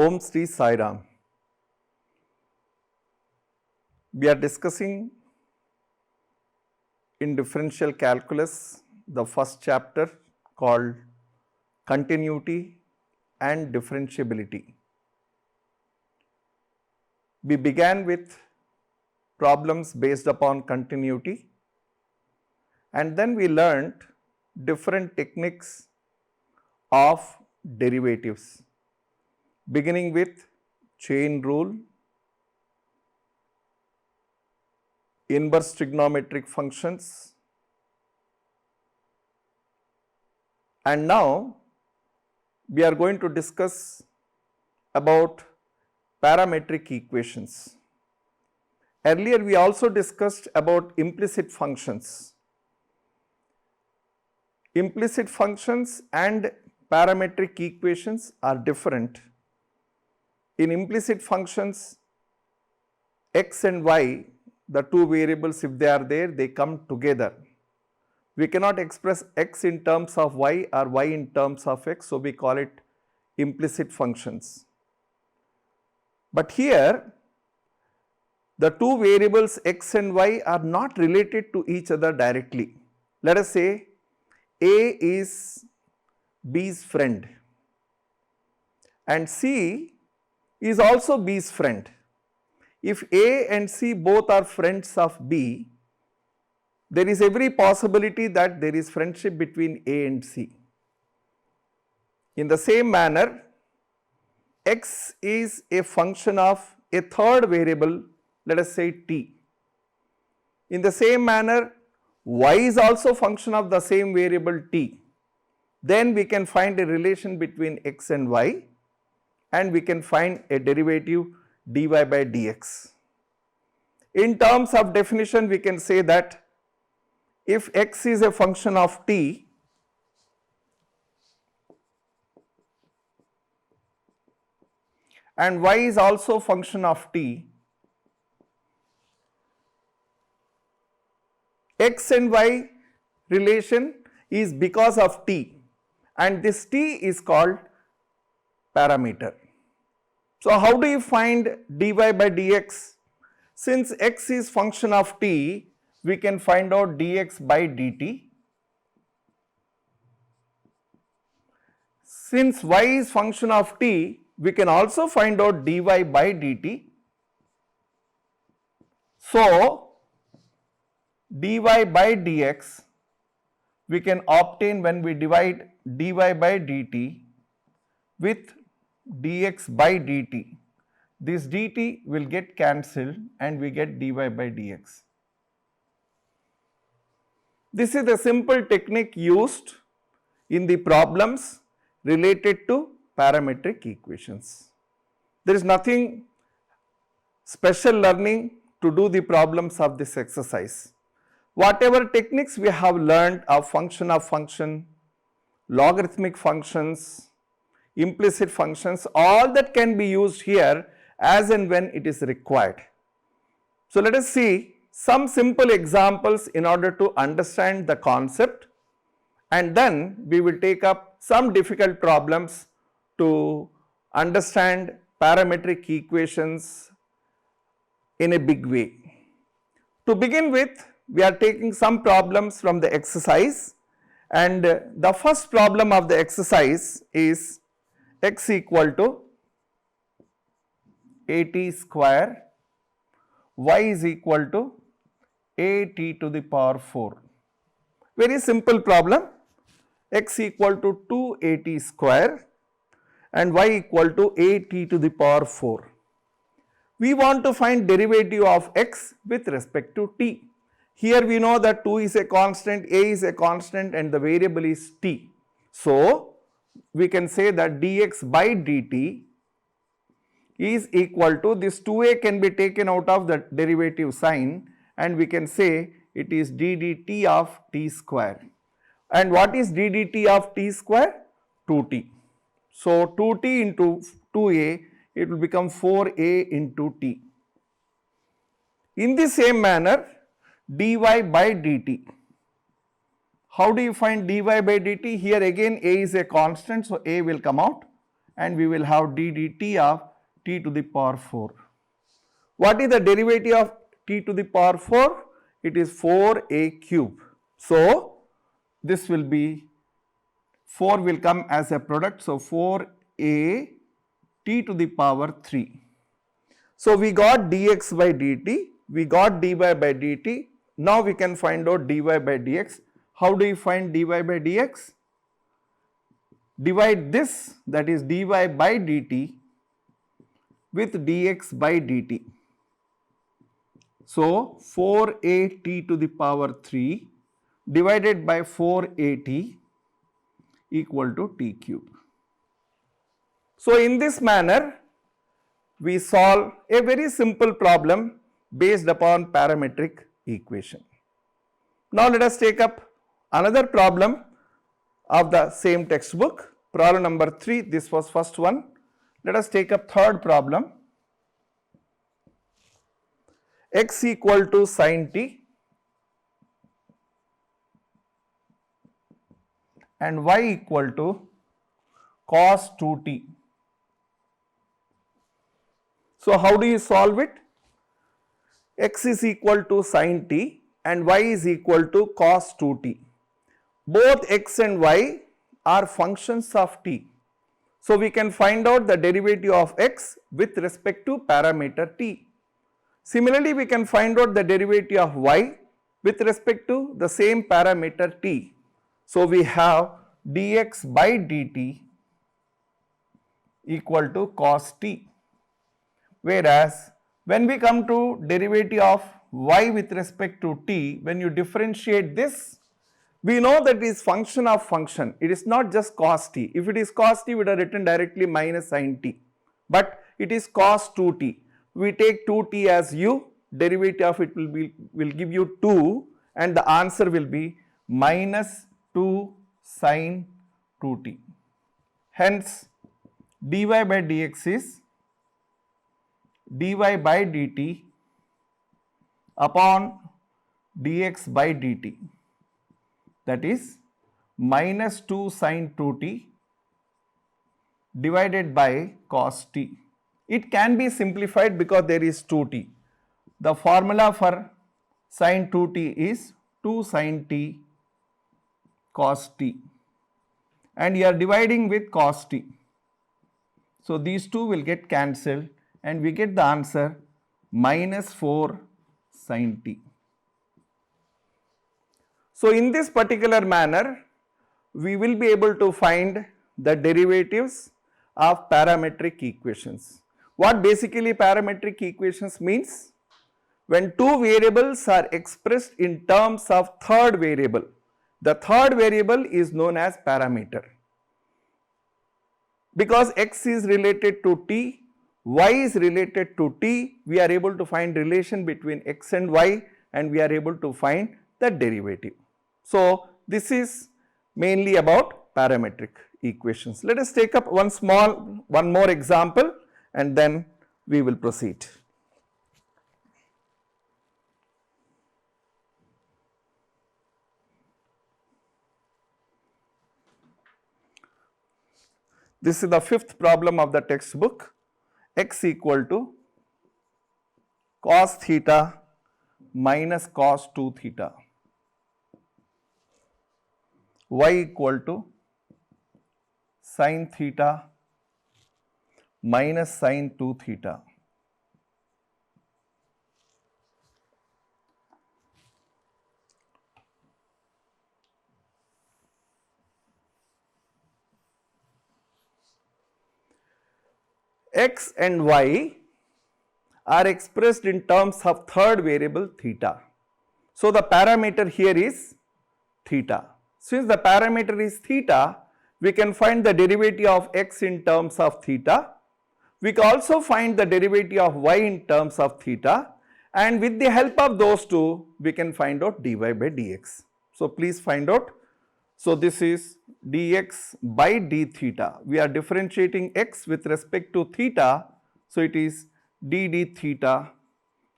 Om Sri Sai Ram. We are discussing in differential calculus the first chapter called continuity and differentiability. We began with problems based upon continuity, and then we learned different techniques of derivatives, beginning with chain rule, inverse trigonometric functions, and now we are going to discuss about parametric equations. Earlier we also discussed about implicit functions. Implicit functions and parametric equations are different. In implicit functions, x and y, the two variables, if they are there, they come together. We cannot express x in terms of y or y in terms of x, so we call it implicit functions. But here, the two variables x and y are not related to each other directly. Let us say A is B's friend and C is also B's friend. If A and C both are friends of B, there is every possibility that there is friendship between A and C. In the same manner, x is a function of a third variable, let us say t. In the same manner, y is also a function of the same variable t. Then we can find a relation between x and y, and we can find a derivative dy by dx. In terms of definition, we can say that if x is a function of t, and y is also a function of t, x and y relation is because of t, and this t is called parameter. So how do you find dy by dx? Since x is function of t, we can find out dx by dt. Since y is function of t, we can also find out dy by dt. So dy by dx we can obtain when we divide dy by dt with dx by dt. This dt will get cancelled and we get dy by dx. This is the simple technique used in the problems related to parametric equations. There is nothing special learning to do the problems of this exercise. Whatever techniques we have learned of function of function, logarithmic functions, implicit functions, all that can be used here as and when it is required. So let us see some simple examples in order to understand the concept, and then we will take up some difficult problems to understand parametric equations in a big way. To begin with, we are taking some problems from the exercise, and the first problem of the exercise is x equal to at square, y is equal to at to the power 4. Very simple problem. X equal to 2at square and y equal to at to the power 4. We want to find derivative of x with respect to t. Here we know that 2 is a constant, a is a constant, and the variable is t. So we can say that dx by dt is equal to, this 2a can be taken out of the derivative sign, and we can say it is ddt of t square. And what is ddt of t square? 2t. So 2t into 2a, it will become 4a into t. In the same manner, dy by dt. How do you find dy by dt? Here again a is a constant, so a will come out, and we will have d dt of t to the power 4. What is the derivative of t to the power 4? It is 4a cube. So, this will be 4 will come as a product. So, 4a t to the power 3. So, we got dx by dt, we got dy by dt. Now, we can find out dy by dx. How do you find dy by dx? Divide this, that is dy by dt, with dx by dt. So, 4a t to the power 3 divided by 4at equal to t cube. So, in this manner, we solve a very simple problem based upon parametric equation. Now, let us take up another problem of the same textbook, problem number 3. This was first one. Let us take up third problem. X equal to sin t and y equal to cos 2t. So, how do you solve it? X is equal to sin t and y is equal to cos 2t. Both x and y are functions of t. So, we can find out the derivative of x with respect to parameter t. Similarly, we can find out the derivative of y with respect to the same parameter t. So, we have dx by dt equal to cos t. Whereas, when we come to derivative of y with respect to t, when you differentiate this, we know that it is function of function. It is not just cos t. If it is cos t, we would have written directly minus sin t. But it is cos 2t. We take 2t as u, derivative of it will give you 2, and the answer will be minus 2 sin 2t. Hence, dy by dx is dy by dt upon dx by dt, that is minus 2 sin 2t divided by cos t. It can be simplified because there is 2t. The formula for sin 2t is 2 sin t cos t, and you are dividing with cos t. So, these two will get cancelled and we get the answer minus 4 sin t. So, in this particular manner, we will be able to find the derivatives of parametric equations. What basically parametric equations means? When two variables are expressed in terms of third variable, the third variable is known as parameter. Because x is related to t, y is related to t, we are able to find relation between x and y, and we are able to find the derivative. So, this is mainly about parametric equations. Let us take up one more example and then we will proceed. This is the fifth problem of the textbook. X equal to cos theta minus cos 2 theta. Y equal to sin theta minus sin 2 theta. X and y are expressed in terms of third variable theta. So, the parameter here is theta. Since the parameter is theta, we can find the derivative of x in terms of theta. We can also find the derivative of y in terms of theta, and with the help of those two, we can find out dy by dx. So, please find out. So, this is dx by d theta. We are differentiating x with respect to theta. So, it is d d theta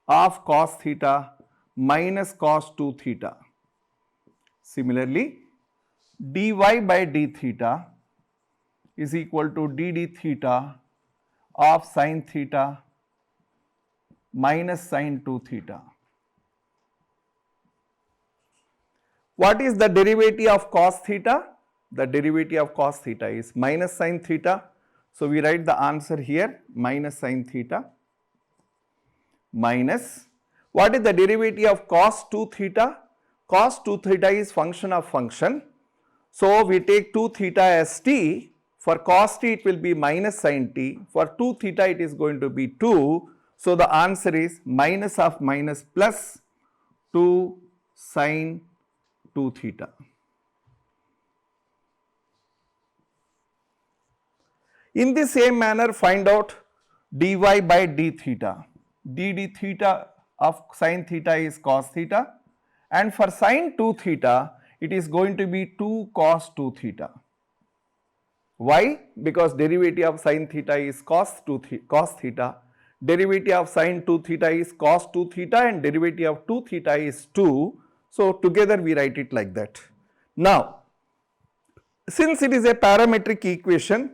of cos theta minus cos 2 theta. Similarly, dy by d theta is equal to d d theta of sin theta minus sin 2 theta. What is the derivative of cos theta? The derivative of cos theta is minus sin theta. So, we write the answer here minus sin theta minus, what is the derivative of cos 2 theta? Cos 2 theta is function of function. So, we take 2 theta as t. For cos t it will be minus sin t. For 2 theta it is going to be 2. So, the answer is minus of minus plus 2 sin 2 theta. In the same manner, find out dy by d theta. d d theta of sin theta is cos theta, and for sin 2 theta it is going to be 2 cos 2 theta. Why? Because derivative of sin theta is cos theta, derivative of sin 2 theta is cos 2 theta, and derivative of 2 theta is 2. So, together we write it like that. Now, since it is a parametric equation,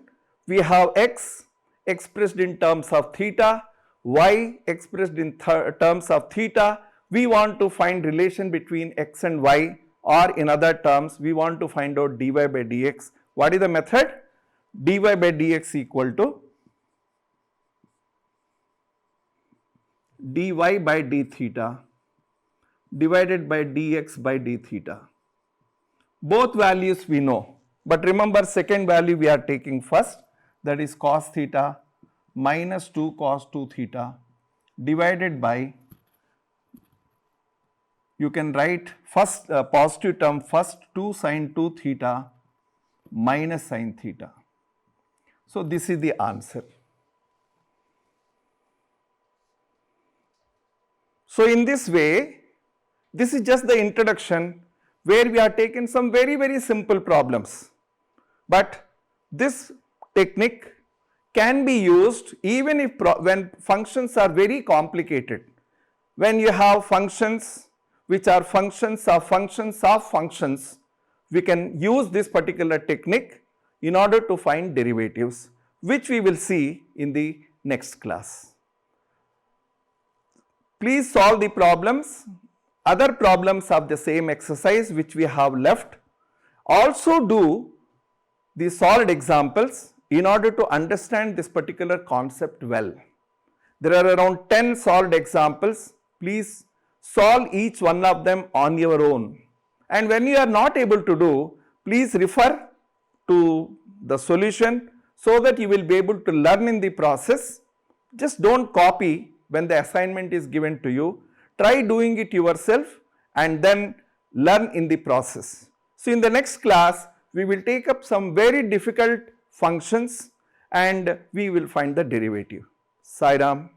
we have x expressed in terms of theta, y expressed in terms of theta. We want to find relation between x and y, or in other terms we want to find out dy by dx. What is the method? Dy by dx equal to dy by d theta divided by dx by d theta. Both values we know, but remember second value we are taking first, that is cos theta minus 2 cos 2 theta divided by, you can write first positive term first, 2 sin 2 theta minus sin theta. So, this is the answer. So, in this way, this is just the introduction where we are taking some very simple problems, but this technique can be used even if when functions are very complicated. When you have functions which are functions of functions, we can use this particular technique in order to find derivatives, which we will see in the next class. Please solve the problems, other problems of the same exercise which we have left. Also do the solved examples in order to understand this particular concept well. There are around 10 solved examples. Please solve each one of them on your own. And when you are not able to do, please refer to the solution so that you will be able to learn in the process. Just don't copy when the assignment is given to you. Try doing it yourself and then learn in the process. So, in the next class, we will take up some very difficult functions and we will find the derivative. Sai Ram.